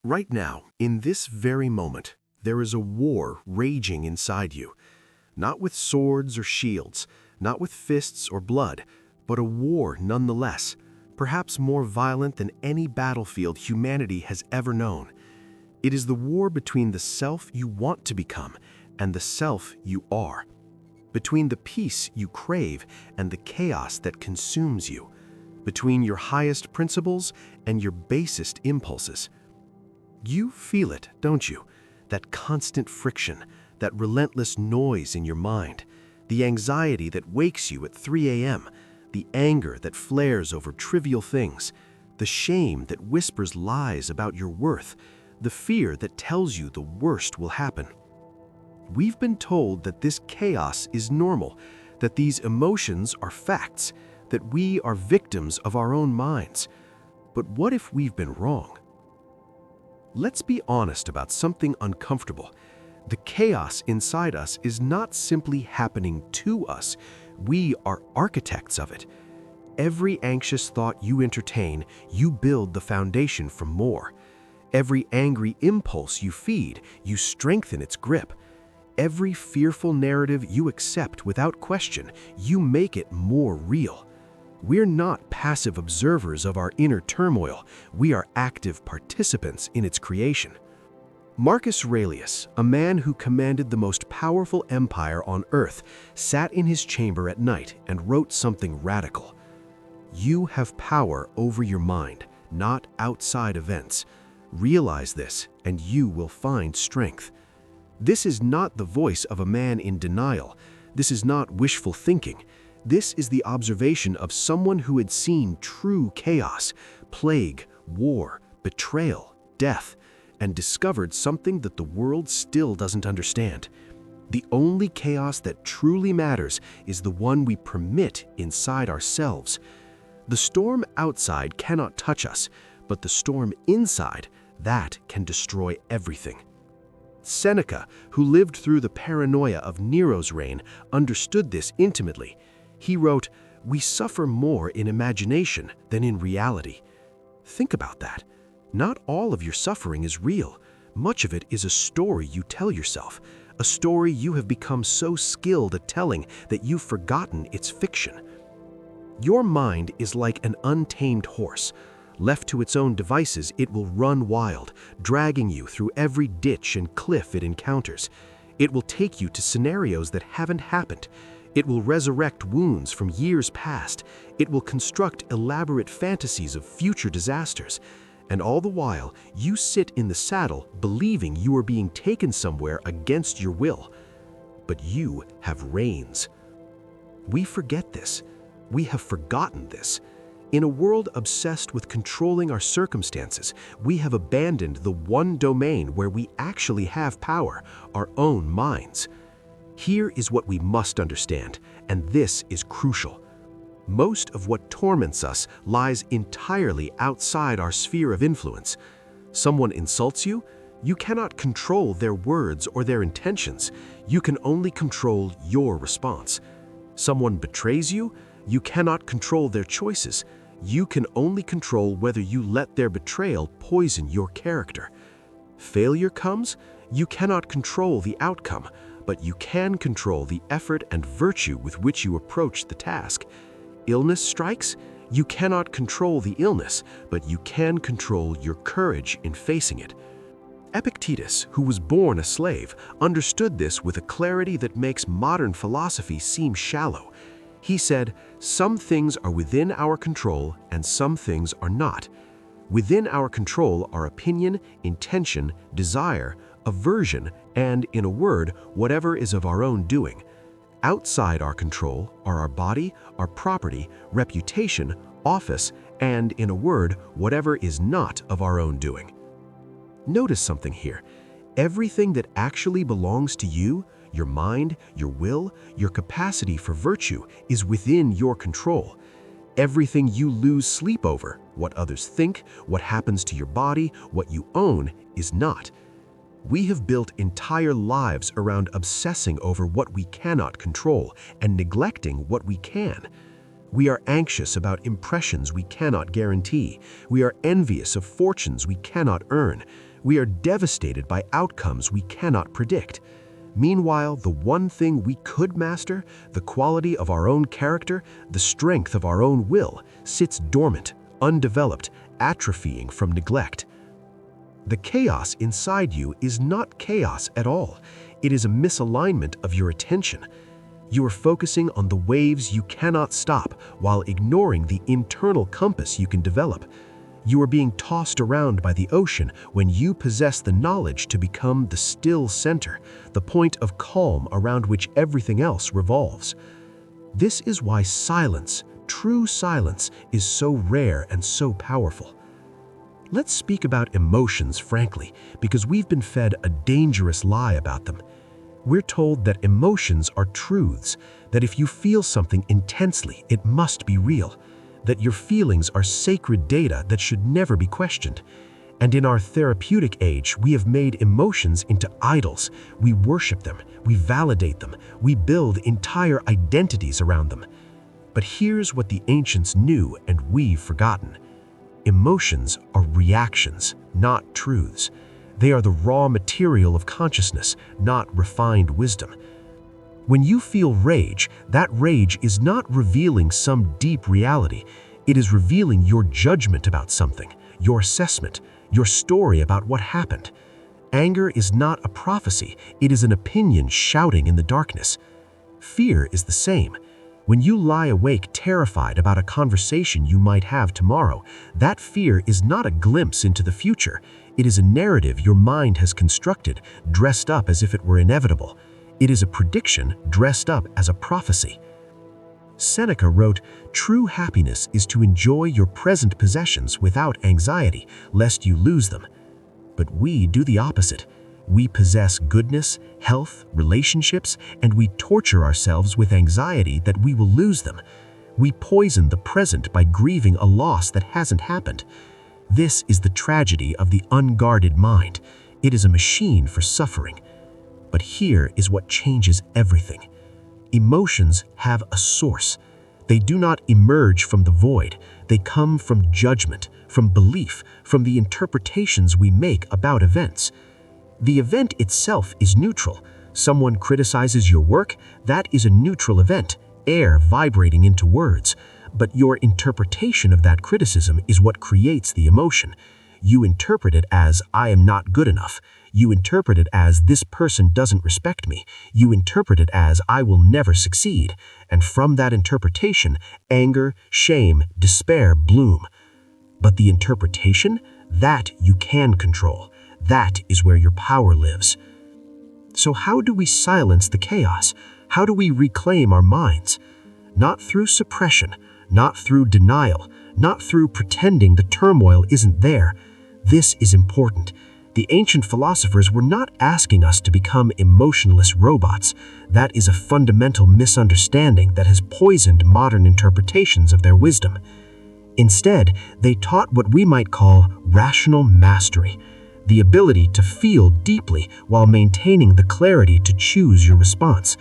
Right now, in this very moment, there is a war raging inside you. Not with swords or shields, not with fists or blood, but a war nonetheless, perhaps more violent than any battlefield humanity has ever known. It is the war between the self you want to become and the self you are. Between the peace you crave and the chaos that consumes you. Between your highest principles and your basest impulses. You feel it, don't you? That constant friction, that relentless noise in your mind, the anxiety that wakes you at 3 a.m., the anger that flares over trivial things, the shame that whispers lies about your worth, the fear that tells you the worst will happen. We've been told that this chaos is normal, that these emotions are facts, that we are victims of our own minds. But what if we've been wrong? Let's be honest about something uncomfortable. The chaos inside us is not simply happening to us. We are architects of it. Every anxious thought you entertain, you build the foundation for more. Every angry impulse you feed, you strengthen its grip. Every fearful narrative you accept without question, you make it more real. We're not passive observers of our inner turmoil. We are active participants in its creation. Marcus Aurelius, a man who commanded the most powerful empire on earth, sat in his chamber at night and wrote something radical. You have power over your mind, not outside events. Realize this, and you will find strength. This is not the voice of a man in denial. This is not wishful thinking. This is the observation of someone who had seen true chaos, plague, war, betrayal, death, and discovered something that the world still doesn't understand. The only chaos that truly matters is the one we permit inside ourselves. The storm outside cannot touch us, but the storm inside, that can destroy everything. Seneca, who lived through the paranoia of Nero's reign, understood this intimately. He wrote, "We suffer more in imagination than in reality." Think about that. Not all of your suffering is real. Much of it is a story you tell yourself, a story you have become so skilled at telling that you've forgotten its fiction. Your mind is like an untamed horse. Left to its own devices, it will run wild, dragging you through every ditch and cliff it encounters. It will take you to scenarios that haven't happened. It will resurrect wounds from years past. It will construct elaborate fantasies of future disasters. And all the while, you sit in the saddle believing you are being taken somewhere against your will. But you have reins. We forget this. We have forgotten this. In a world obsessed with controlling our circumstances, we have abandoned the one domain where we actually have power, our own minds. Here is what we must understand, and this is crucial. Most of what torments us lies entirely outside our sphere of influence. Someone insults you, you cannot control their words or their intentions. You can only control your response. Someone betrays you, you cannot control their choices. You can only control whether you let their betrayal poison your character. Failure comes, you cannot control the outcome, but you can control the effort and virtue with which you approach the task. Illness strikes, you cannot control the illness, but you can control your courage in facing it. Epictetus, who was born a slave, understood this with a clarity that makes modern philosophy seem shallow. He said, "Some things are within our control and some things are not. Within our control are opinion, intention, desire, aversion, and, in a word, whatever is of our own doing. Outside our control are our body, our property, reputation, office, and, in a word, whatever is not of our own doing." Notice something here. Everything that actually belongs to you, your mind, your will, your capacity for virtue, is within your control. Everything you lose sleep over, what others think, what happens to your body, what you own, is not. We have built entire lives around obsessing over what we cannot control and neglecting what we can. We are anxious about impressions we cannot guarantee. We are envious of fortunes we cannot earn. We are devastated by outcomes we cannot predict. Meanwhile, the one thing we could master, the quality of our own character, the strength of our own will, sits dormant, undeveloped, atrophying from neglect. The chaos inside you is not chaos at all. It is a misalignment of your attention. You are focusing on the waves you cannot stop while ignoring the internal compass you can develop. You are being tossed around by the ocean when you possess the knowledge to become the still center, the point of calm around which everything else revolves. This is why silence, true silence, is so rare and so powerful. Let's speak about emotions frankly, because we've been fed a dangerous lie about them. We're told that emotions are truths, that if you feel something intensely, it must be real, that your feelings are sacred data that should never be questioned. And in our therapeutic age, we have made emotions into idols. We worship them, we validate them, we build entire identities around them. But here's what the ancients knew and we've forgotten. Emotions are reactions, not truths. They are the raw material of consciousness, not refined wisdom. When you feel rage, that rage is not revealing some deep reality. It is revealing your judgment about something, your assessment, your story about what happened. Anger is not a prophecy, it is an opinion shouting in the darkness. Fear is the same. When you lie awake terrified about a conversation you might have tomorrow, that fear is not a glimpse into the future. It is a narrative your mind has constructed, dressed up as if it were inevitable. It is a prediction dressed up as a prophecy. Seneca wrote, "True happiness is to enjoy your present possessions without anxiety, lest you lose them." But we do the opposite. We possess goodness, health, relationships, and we torture ourselves with anxiety that we will lose them. We poison the present by grieving a loss that hasn't happened. This is the tragedy of the unguarded mind. It is a machine for suffering. But here is what changes everything. Emotions have a source. They do not emerge from the void. They come from judgment, from belief, from the interpretations we make about events. The event itself is neutral. Someone criticizes your work, that is a neutral event, air vibrating into words. But your interpretation of that criticism is what creates the emotion. You interpret it as, "I am not good enough." You interpret it as, "This person doesn't respect me." You interpret it as, "I will never succeed." And from that interpretation, anger, shame, despair bloom. But the interpretation, that you can control. That is where your power lives. So how do we silence the chaos? How do we reclaim our minds? Not through suppression, not through denial, not through pretending the turmoil isn't there. This is important. The ancient philosophers were not asking us to become emotionless robots. That is a fundamental misunderstanding that has poisoned modern interpretations of their wisdom. Instead, they taught what we might call rational mastery, the ability to feel deeply while maintaining the clarity to choose your response,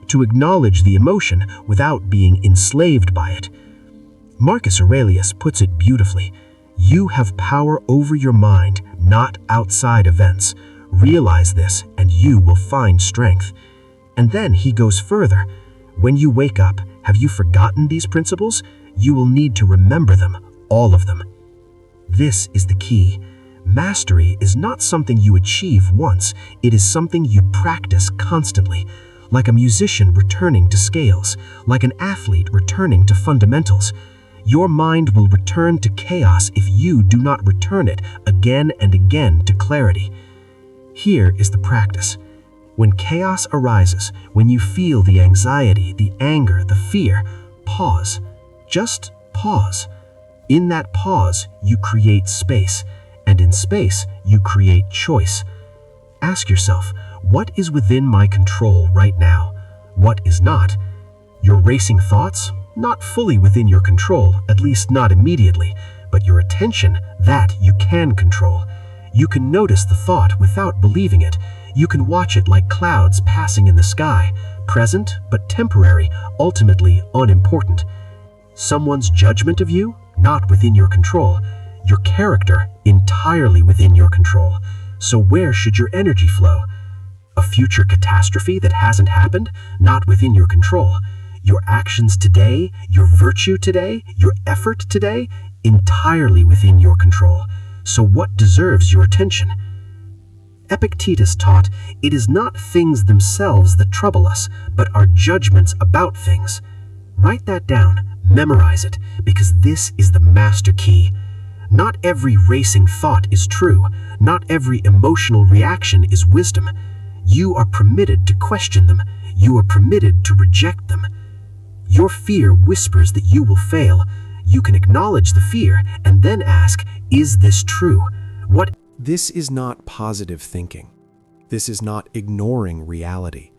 to acknowledge the emotion without being enslaved by it. Marcus Aurelius puts it beautifully. You have power over your mind, not outside events. Realize this, and you will find strength. And then he goes further. When you wake up, have you forgotten these principles? You will need to remember them, all of them. This is the key. Mastery is not something you achieve once, it is something you practice constantly. Like a musician returning to scales, like an athlete returning to fundamentals. Your mind will return to chaos if you do not return it again and again to clarity. Here is the practice. When chaos arises, when you feel the anxiety, the anger, the fear, pause. Just pause. In that pause, you create space. And in space, you create choice. Ask yourself, what is within my control right now? What is not? Your racing thoughts? Not fully within your control, at least not immediately, but your attention, that you can control. You can notice the thought without believing it. You can watch it like clouds passing in the sky, present but temporary, ultimately unimportant. Someone's judgment of you? Not within your control. Your character, entirely within your control. So where should your energy flow? A future catastrophe that hasn't happened? Not within your control. Your actions today, your virtue today, your effort today, entirely within your control. So what deserves your attention? Epictetus taught, it is not things themselves that trouble us, but our judgments about things. Write that down, memorize it, because this is the master key. Not every racing thought is true. Not every emotional reaction is wisdom. You are permitted to question them. You are permitted to reject them. Your fear whispers that you will fail. You can acknowledge the fear and then ask, is this true? This is not positive thinking. This is not ignoring reality.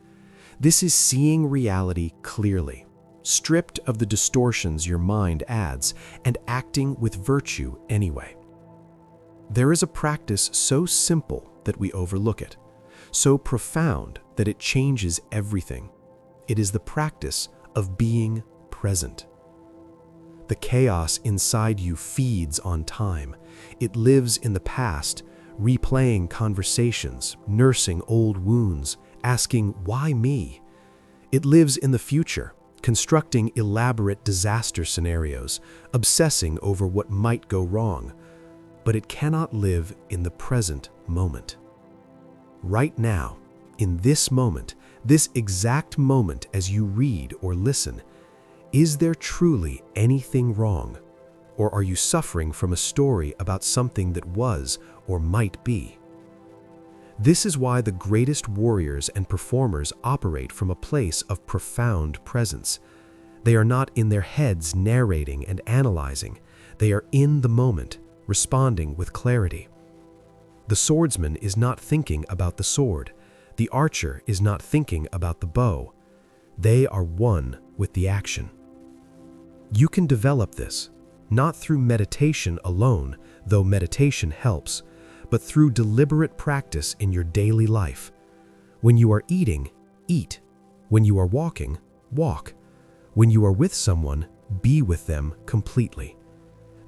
This is seeing reality clearly, stripped of the distortions your mind adds, and acting with virtue anyway. There is a practice so simple that we overlook it, so profound that it changes everything. It is the practice of being present. The chaos inside you feeds on time. It lives in the past, replaying conversations, nursing old wounds, asking, why me? It lives in the future, constructing elaborate disaster scenarios, obsessing over what might go wrong. But it cannot live in the present moment. Right now, in this moment, this exact moment as you read or listen, is there truly anything wrong? Or are you suffering from a story about something that was or might be? This is why the greatest warriors and performers operate from a place of profound presence. They are not in their heads narrating and analyzing. They are in the moment, responding with clarity. The swordsman is not thinking about the sword. The archer is not thinking about the bow. They are one with the action. You can develop this, not through meditation alone, though meditation helps, but through deliberate practice in your daily life. When you are eating, eat. When you are walking, walk. When you are with someone, be with them completely.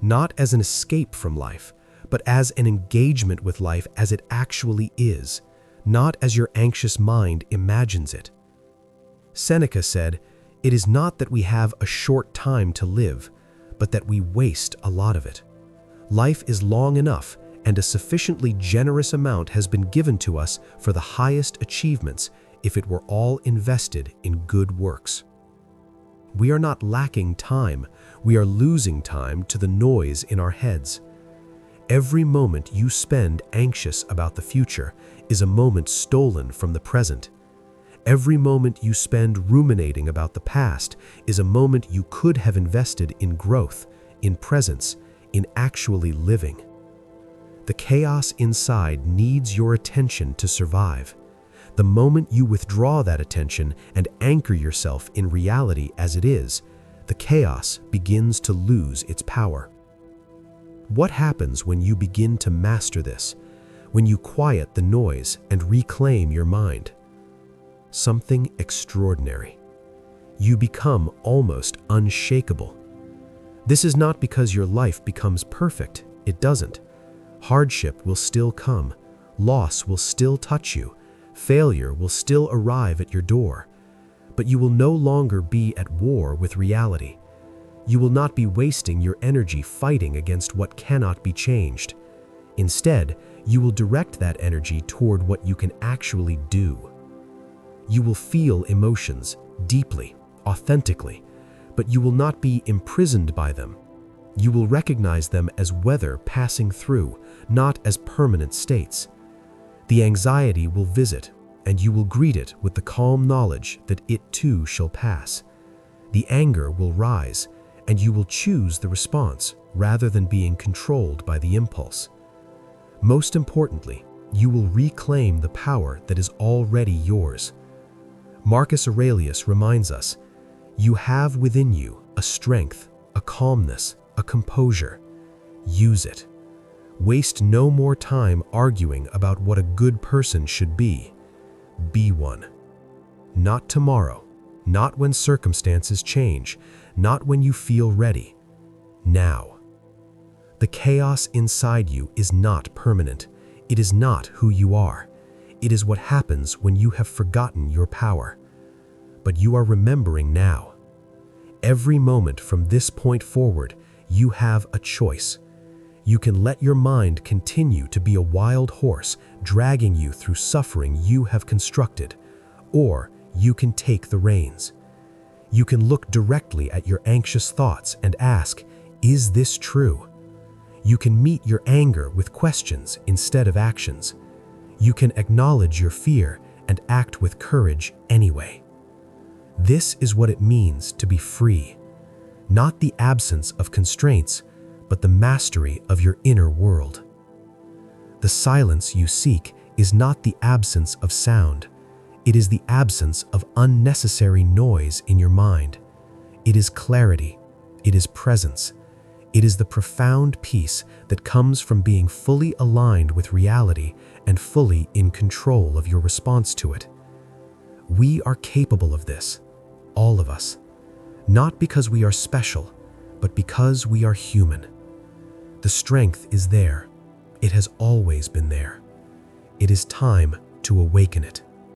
Not as an escape from life, but as an engagement with life as it actually is, not as your anxious mind imagines it. Seneca said, "It is not that we have a short time to live, but that we waste a lot of it. Life is long enough, and a sufficiently generous amount has been given to us for the highest achievements if it were all invested in good works." We are not lacking time, we are losing time to the noise in our heads. Every moment you spend anxious about the future is a moment stolen from the present. Every moment you spend ruminating about the past is a moment you could have invested in growth, in presence, in actually living. The chaos inside needs your attention to survive. The moment you withdraw that attention and anchor yourself in reality as it is, the chaos begins to lose its power. What happens when you begin to master this, when you quiet the noise and reclaim your mind? Something extraordinary. You become almost unshakable. This is not because your life becomes perfect. It doesn't. Hardship will still come. Loss will still touch you. Failure will still arrive at your door. But you will no longer be at war with reality. You will not be wasting your energy fighting against what cannot be changed. Instead, you will direct that energy toward what you can actually do. You will feel emotions deeply, authentically, but you will not be imprisoned by them. You will recognize them as weather passing through, not as permanent states. The anxiety will visit, and you will greet it with the calm knowledge that it too shall pass. The anger will rise, and you will choose the response rather than being controlled by the impulse. Most importantly, you will reclaim the power that is already yours. Marcus Aurelius reminds us, you have within you a strength, a calmness, a composure. Use it. Waste no more time arguing about what a good person should be. Be one. Not tomorrow, not when circumstances change, not when you feel ready. Now. The chaos inside you is not permanent. It is not who you are. It is what happens when you have forgotten your power. But you are remembering now. Every moment from this point forward, you have a choice. You can let your mind continue to be a wild horse dragging you through suffering you have constructed, or you can take the reins. You can look directly at your anxious thoughts and ask, is this true? You can meet your anger with questions instead of actions. You can acknowledge your fear and act with courage anyway. This is what it means to be free. Not the absence of constraints, but the mastery of your inner world. The silence you seek is not the absence of sound. It is the absence of unnecessary noise in your mind. It is clarity. It is presence. It is the profound peace that comes from being fully aligned with reality and fully in control of your response to it. We are capable of this, all of us, not because we are special, but because we are human. The strength is there. It has always been there. It is time to awaken it.